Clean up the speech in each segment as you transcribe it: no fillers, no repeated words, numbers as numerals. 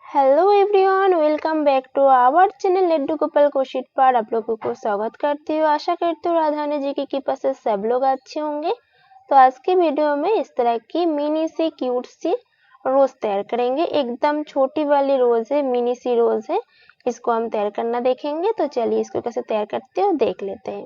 Hello everyone, welcome back to our channel Laddu Gopal कोशिट पर आप लोगों को स्वागत करती हूँ। आशा करती हूँ राधारानी जी की कृपा से सब लोग अच्छे होंगे। तो आज के वीडियो में इस तरह की मिनी सी क्यूट सी रोज तैयार करेंगे। एकदम छोटी वाली रोज है, मिनी सी रोज है। इसको हम तैयार करना देखेंगे। तो चलिए इसको कैसे तैयार करते हैं देख लेते हैं।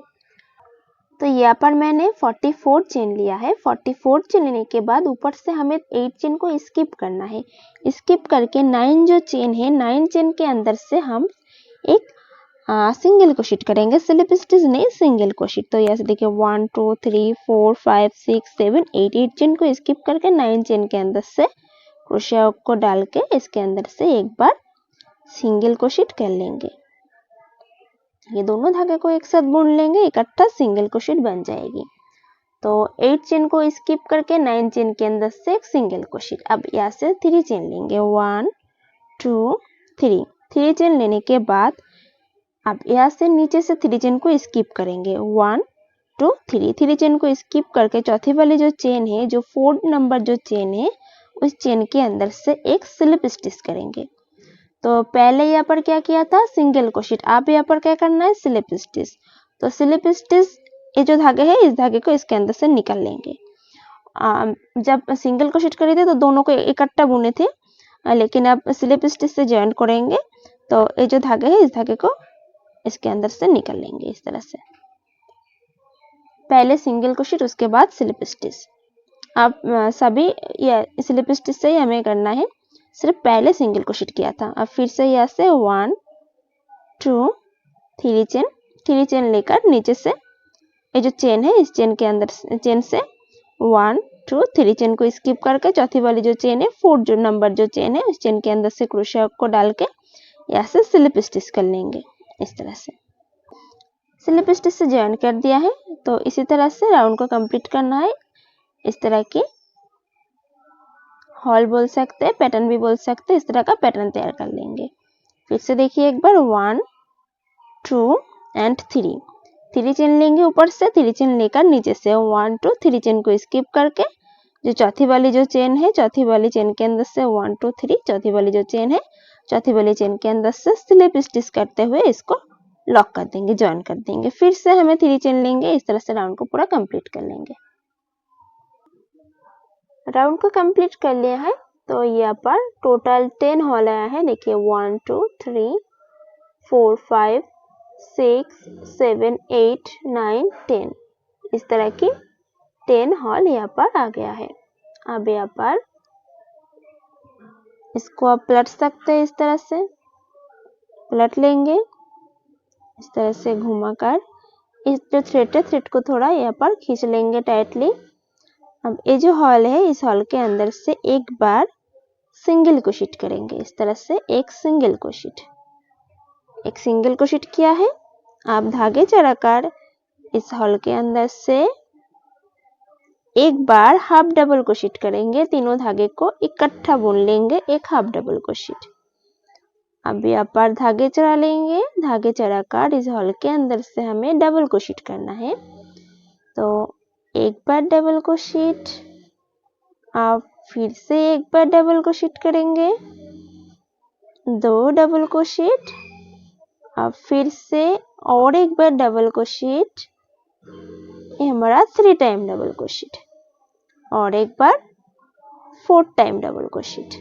तो यहाँ पर मैंने 44 चेन लिया है। 44 चेन लेने के बाद ऊपर से हमें 8 चेन को स्किप करना है। स्किप करके 9 जो चेन है, 9 चेन के अंदर से हम एक सिंगल क्रोशेट करेंगे। स्लिप स्टिच नहीं, सिंगल क्रोशेट। तो यहाँ से देखिए 1 2 3 4 5 6 7 8 चेन को स्किप करके 9 चेन के अंदर से क्रोशिया को डाल के इसके अंदर से एक बार सिंगल क्रोशेट कर लेंगे। ये दोनों धागे को एक साथ बुन लेंगे, इकट्ठा सिंगल क्रोशेट बन जाएगी। तो 8 चेन को स्किप करके 9 चेन के अंदर से एक सिंगल क्रोशेट। अब यहाँ से 3 चेन लेंगे, 1 2 3 चेन लेने के बाद अब यहाँ से नीचे से 3 चेन को स्किप करेंगे, 1 2 3 चेन को स्किप करके चौथी वाली जो चेन है, जो 4 नंबर जो चेन है, उस चेन के अंदर से एक स्लिप स्टिच करेंगे। तो पहले यहाँ पर क्या किया था, सिंगल क्रोशेट। आप यहाँ पर क्या करना है, स्लिप स्टिच। तो स्लिप स्टिच ये जो धागे है, इस धागे को इसके अंदर से निकाल लेंगे। जब सिंगल क्रोशेट करे थे तो दोनों को इकट्ठा बुने थे, लेकिन अब स्लिप स्टिच से जॉइन करेंगे तो ये जो धागे है, इस धागे को इसके अंदर से निकाल लेंगे इस तरह से। पहले सिंगल क्रोशेट, उसके बाद स्लिप स्टिच। आप सभी स्लिप स्टिच से ही हमें करना है, सिर्फ पहले सिंगल क्रोशेट किया था। अब फिर से यहाँ से 1 2 3 चेन लेकर नीचे से ये जो चेन है, इस चेन के अंदर चेन से 1 2 3 चेन को स्किप करके चौथी वाली जो चेन है, 4 जो नंबर जो चेन है, उस चेन के अंदर से क्रोशिया को डाल के यहाँ से स्लिप स्टिच कर लेंगे इस तरह से। स्लिप स्टिच से ज्वाइन कर दिया है। तो इसी तरह से राउंड को कंप्लीट करना है। इस तरह की हॉल बोल सकते हैं, पैटर्न भी बोल सकते हैं। इस तरह का पैटर्न तैयार कर लेंगे। फिर से देखिए एक बार 1 2 एंड 3 चेन लेंगे। ऊपर से 3 चेन लेकर नीचे से 1 2 3 चेन को स्किप करके जो चौथी वाली जो चेन है, चौथी वाली चेन के अंदर से 1 2 3 चौथी वाली जो चेन है, चौथी वाली चेन के अंदर से स्लिप स्टिच करते हुए इसको लॉक कर देंगे, ज्वाइन कर देंगे। फिर से हमें 3 चेन लेंगे। इस तरह से राउंड को पूरा कंप्लीट कर लेंगे। राउंड को कंप्लीट कर लिया है। तो यहाँ पर टोटल 10 हॉल आया है। देखिए 1 2 3 4 5 6 7 8 9 10 इस तरह की 10 हॉल यहाँ पर आ गया है। अब यहाँ पर इसको आप पलट सकते हैं, इस तरह से पलट लेंगे, इस तरह से घुमाकर इस जो थ्रेड है, थ्रेड को थोड़ा यहाँ पर खींच लेंगे टाइटली। अब ये जो हॉल है, इस हॉल के अंदर से एक बार सिंगल क्रोशेट करेंगे। इस तरह से एक सिंगल क्रोशेट किया है। आप धागे चढ़ाकर इस हॉल के अंदर से एक बार हाफ डबल क्रोशेट करेंगे। तीनों धागे को इकट्ठा बुन लेंगे, एक हाफ डबल क्रोशेट। अब यहाँ पर धागे चढ़ा लेंगे। धागे चढ़ाकर इस हॉल के अंदर से हमें डबल क्रोशेट करना है। तो एक बार डबल क्रोशेट, आप फिर से एक बार डबल क्रोशेट करेंगे, 2 डबल क्रोशेट, अब फिर से और एक बार डबल क्रोशेट, ये हमारा 3 टाइम डबल क्रोशेट, और एक बार 4 टाइम डबल क्रोशेट।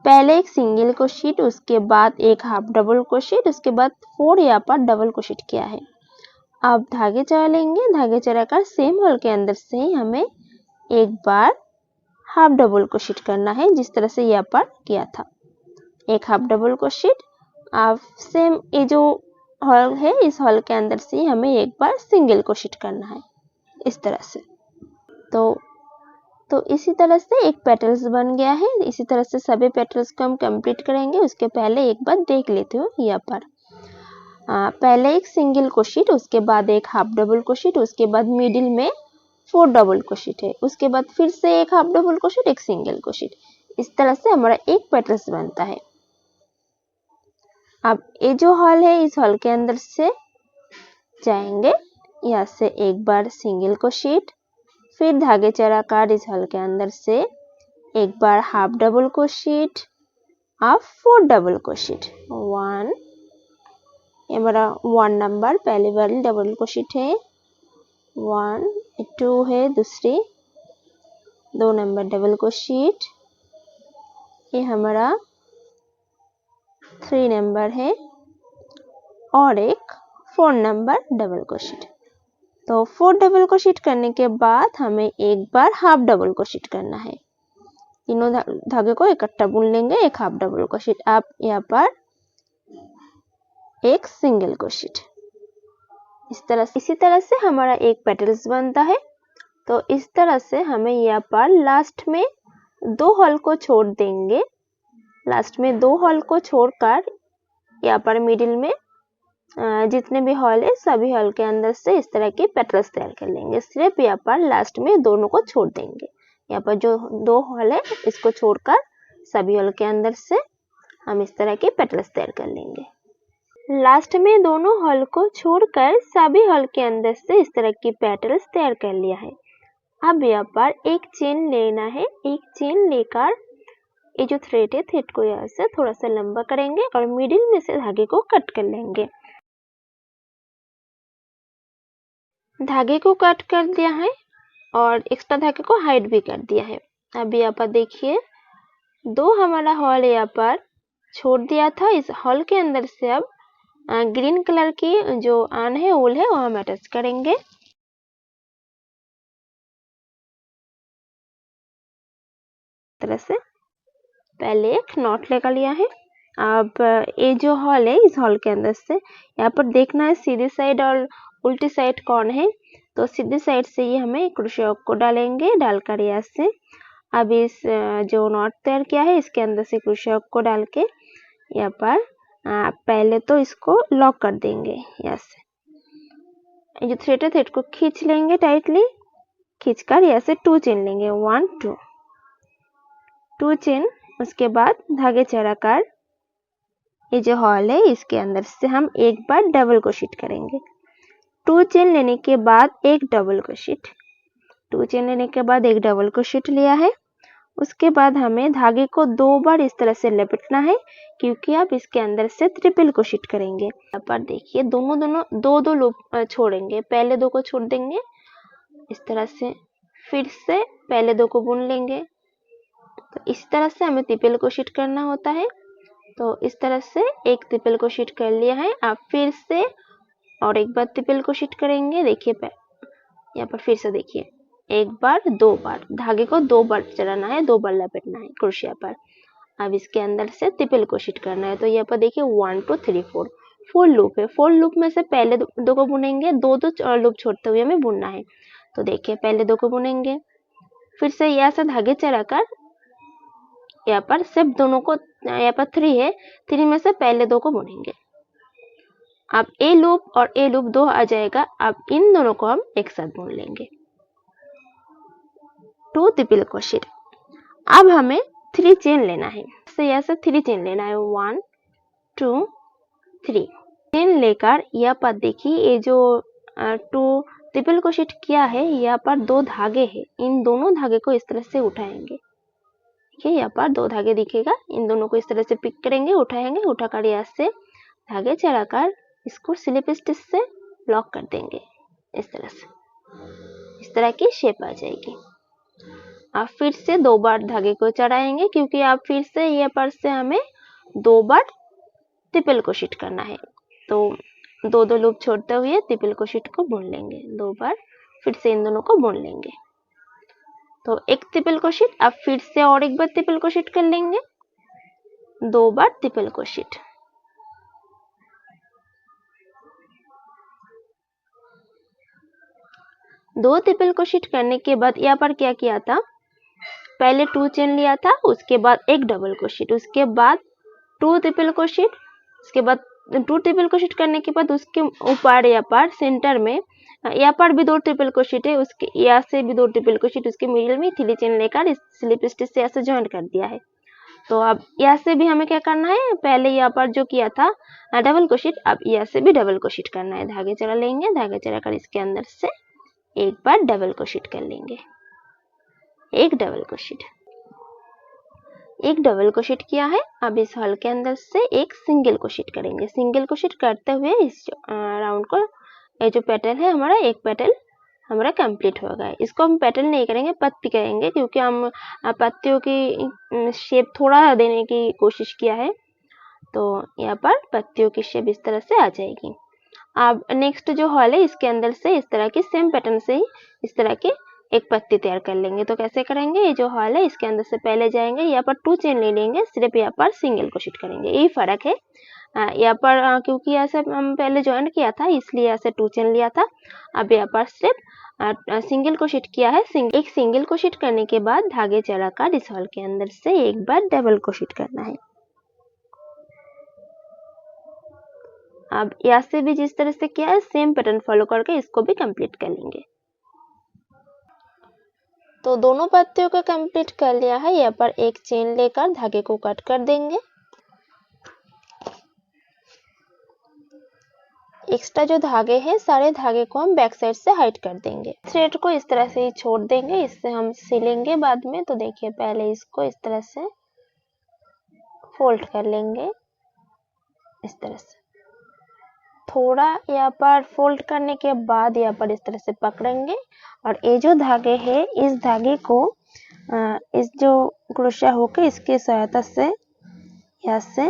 पहले एक सिंगल क्रोशेट, उसके बाद एक हाफ डबल क्रोशेट, उसके बाद 4 यहाँ पर डबल क्रोशेट किया है। अब धागे चढ़ा लेंगे। धागे चढ़ाकर सेम हॉल के अंदर से ही हमें एक बार हाफ डबल क्रोशेट करना है, जिस तरह से यहाँ पर किया था। एक हाफ डबल क्रोशेट। अब सेम ये जो हॉल है, इस हॉल के अंदर से हमें एक बार सिंगल क्रोशेट करना है इस तरह से। तो इसी तरह से एक पेटल्स बन गया है। इसी तरह से सभी पेटल्स को हम कंप्लीट करेंगे। उसके पहले एक बार देख लेते हो यहाँ पर पहले एक सिंगल क्रोशेट, उसके बाद एक हाफ डबल क्रोशेट, उसके बाद मिडिल में 4 डबल क्रोशेट है, उसके बाद फिर से एक हाफ डबल क्रोशेट, एक सिंगल क्रोशेट। इस तरह से हमारा एक पेटल्स बनता है। अब ये जो हॉल है, इस हॉल के अंदर से जाएंगे। यहाँ से एक बार सिंगल क्रोशेट, फिर धागे चढ़ाकर इस हॉल के अंदर से एक बार हाफ डबल क्रोशेट, अब 4 डबल क्रोशेट। 1, ये हमारा 1 नंबर पहले वाली डबल क्रोशेट है, 1, 2 है दूसरी, 2 नंबर डबल क्रोशेट, ये हमारा 3 नंबर है और एक 4 नंबर डबल क्रोशेट। तो 4 डबल क्रोशेट करने के बाद हमें एक बार हाफ डबल क्रोशेट करना है। तीनों धागे को इकट्ठा बुन लेंगे, एक हाफ डबल क्रोशेट। आप यहाँ पर एक सिंगल क्रोशेट। इसी तरह से हमारा एक पेटल्स बनता है। तो इस तरह से हमें यहाँ पर लास्ट में 2 हॉल को छोड़ देंगे। लास्ट में 2 हॉल को छोड़कर यहाँ पर मिडिल में जितने भी हॉल है सभी हॉल के अंदर से इस तरह की पेटल्स तैयार कर लेंगे। सिर्फ यहाँ पर लास्ट में दोनों को छोड़ देंगे। यहाँ पर जो 2 हॉल है इसको छोड़कर सभी हॉल के अंदर से हम इस तरह की पेटल्स तैयार कर लेंगे। लास्ट में दोनों हॉल को छोड़कर सभी हॉल के अंदर से इस तरह की पेटल्स तैयार कर लिया है। अब यहाँ पर एक चेन लेना है। एक चेन लेकर ये जो थ्रेड है थ्रेड को यहाँ से थोड़ा सा लंबा करेंगे और मिडिल में से धागे को कट कर लेंगे। धागे को कट कर दिया है और एक्स्ट्रा धागे को हाइड भी कर दिया है। अब यहाँ पर देखिए 2 हमारा हॉल यहाँ पर छोड़ दिया था। इस हॉल के अंदर से अब ग्रीन कलर की जो आन है वूल है वो हम अटैच करेंगे। तरह से पहले एक नॉट लगा लिया है। अब ये जो हॉल है इस हॉल के अंदर से यहाँ पर देखना है सीधी साइड और उल्टी साइड कौन है। तो सीधी साइड से ये हमें क्रोशे हुक को डालेंगे, डालकर यहाँ से अब इस जो नॉट तैयार किया है इसके अंदर से क्रोशे हुक को डाल के यहाँ पर पहले तो इसको लॉक कर देंगे। यहाँ से जो थ्रेड है थ्रेड को खींच लेंगे टाइटली, खींचकर यहाँ से 2 चेन लेंगे, 1 2 चेन। उसके बाद धागे चढ़ाकर ये जो हॉल है इसके अंदर से हम एक बार डबल क्रोशेट करेंगे। 2 चेन लेने के बाद एक डबल क्रोशेट, 2 चेन लेने के बाद एक डबल क्रोशेट लिया है। उसके बाद हमें धागे को 2 बार इस तरह से लपेटना है क्योंकि आप इसके अंदर से ट्रिपल क्रोशेट करेंगे। यहाँ पर देखिए दोनों 2 लूप छोड़ेंगे, पहले 2 को छोड़ देंगे इस तरह से, फिर से पहले 2 को बुन लेंगे। तो इस तरह से हमें ट्रिपल क्रोशेट करना होता है। तो इस तरह से एक ट्रिपल क्रोशेट कर लिया है। आप फिर से और एक बार ट्रिपल क्रोशेट करेंगे। देखिए यहाँ पर फिर से देखिए 1 बार 2 बार धागे को 2 बार चढ़ाना है, 2 बार लपेटना है क्रोशिया पर। अब इसके अंदर से ट्रिपल क्रोशेट करना है। तो यहाँ पर देखिए 1 2 3 4 लूप है। 4 लूप में से पहले 2 को बुनेंगे, 2 लूप छोड़ते हुए हमें बुनना है। तो देखिए पहले 2 को बुनेंगे, फिर से यहाँ से धागे चढ़ाकर यहाँ पर सिर्फ दोनों को, यहाँ पर 3 है, 3 में से पहले 2 को बुनेंगे। अब ए लूप और ए लूप 2 आ जाएगा। अब इन दोनों को हम एक साथ बुन लेंगे, 2 ट्रिपल क्रोशेट। अब हमें 3 चेन लेना है। यहाँ से 3 चेन लेना है, 1 2 3 चेन लेकर यहाँ पर देखिए ये जो 2 ट्रिपल क्रोशेट किया है यहाँ पर 2 धागे हैं। इन दोनों धागे को इस तरह से उठाएंगे। देखिए यहाँ पर 2 धागे दिखेगा, इन दोनों को इस तरह से पिक करेंगे, उठाएंगे, उठाकर यहाँ से धागे चढ़ाकर इसको स्लिप स्टिच से लॉक कर देंगे। इस तरह से इस तरह की शेप आ जाएगी। आप फिर से 2 बार धागे को चढ़ाएंगे क्योंकि आप फिर से ये पर से हमें 2 बार ट्रिपल क्रोशेट करना है। तो 2 लूप छोड़ते हुए ट्रिपल क्रोशेट को बुन लेंगे 2 बार, फिर से इन दोनों को बुन लेंगे। तो एक ट्रिपल क्रोशेट, अब फिर से और एक बार ट्रिपल क्रोशेट कर लेंगे, 2 बार ट्रिपल क्रोशेट। दो ट्रिपल क्रोशेट करने के बाद यहाँ पर क्या किया था, पहले 2 चेन लिया था, उसके बाद एक डबल क्रोशेट, उसके बाद 2 ट्रिपल क्रोशेट, उसके बाद 2 ट्रिपल क्रोशेट करने के बाद उसके ऊपर यहाँ पर सेंटर में यहाँ पर भी 2 ट्रिपल क्रोशेट है, उसके यहाँ से भी 2 ट्रिपल क्रोशेट, उसके मिडिल में 3 चेन लेकर इस स्लिप स्टिच से ऐसे ज्वाइन कर दिया है। तो अब यहाँ से भी हमें क्या करना है, पहले यहाँ पर जो किया था डबल क्रोशेट, अब यहाँ से भी डबल क्रोशेट करना है। धागे चढ़ा लेंगे, धागे चढ़ाकर इसके अंदर से एक बार डबल क्रोशेट कर लेंगे, एक डबल क्रोशेट। एक डबल क्रोशेट किया है। अब इस हॉल के अंदर से एक सिंगल क्रोशेट करेंगे। सिंगल क्रोशेट करते हुए इस राउंड को, ये जो पेटल है हमारा, एक पेटल हमारा कंप्लीट हो गया। इसको हम पेटल नहीं करेंगे, पत्ती करेंगे, क्योंकि हम पत्तियों की शेप थोड़ा देने की कोशिश किया है, तो यहाँ पर पत्तियों की शेप इस तरह से आ जाएगी। अब नेक्स्ट जो हॉल है इसके अंदर से इस तरह की सेम पैटर्न से ही इस तरह की एक पत्ती तैयार कर लेंगे। तो कैसे करेंगे, ये जो हॉल है इसके अंदर से पहले जाएंगे, यहाँ पर 2 चेन ले लेंगे, सिर्फ यहाँ पर सिंगल क्रोशेट करेंगे, यही फर्क है। यहाँ पर क्योंकि ऐसे हम पहले ज्वाइन किया था इसलिए ऐसे 2 चेन लिया था। अब यहाँ पर सिर्फ सिंगल क्रोशेट किया है। एक सिंगल क्रोशेट करने के बाद धागे चलाकर इस हॉल के अंदर से एक बार डबल क्रोशेट करना है। अब यहाँ से भी जिस तरह से किया है सेम पैटर्न फॉलो करके इसको भी कंप्लीट कर लेंगे। तो दोनों पत्तियों को कंप्लीट कर लिया है। यहाँ पर एक चेन लेकर धागे को कट कर देंगे। एक्स्ट्रा जो धागे हैं सारे धागे को हम बैक साइड से हाइड कर देंगे। थ्रेड को इस तरह से ही छोड़ देंगे, इससे हम सिलेंगे बाद में। तो देखिए पहले इसको इस तरह से फोल्ड कर लेंगे, इस तरह से थोड़ा यहाँ पर फोल्ड करने के बाद यहाँ पर इस तरह से पकड़ेंगे और ये जो धागे है इस धागे को इस जो क्रोशा होकर इसके सहायता से यहाँ से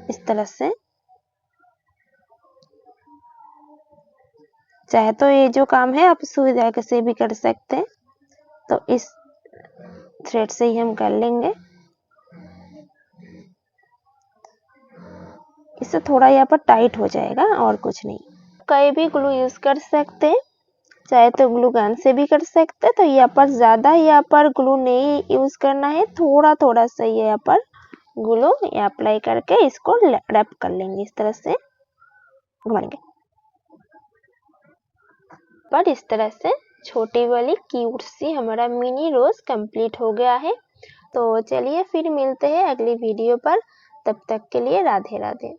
इस तरह से, चाहे तो ये जो काम है आप सुई धागे से भी कर सकते हैं, तो इस थ्रेड से ही हम कर लेंगे। इससे थोड़ा यहाँ पर टाइट हो जाएगा और कुछ नहीं। कहीं भी ग्लू यूज कर सकते हैं, चाहे तो ग्लू गन से भी कर सकते हैं। तो यहाँ पर ज्यादा यहाँ पर ग्लू नहीं यूज करना है, थोड़ा थोड़ा सा यहाँ पर ग्लू अप्लाई करके इसको रैप कर लेंगे, इस तरह से घुमाएंगे। पर इस तरह से छोटी वाली क्यूट सी हमारा मिनी रोज कंप्लीट हो गया है। तो चलिए फिर मिलते हैं अगली वीडियो पर, तब तक के लिए राधे राधे।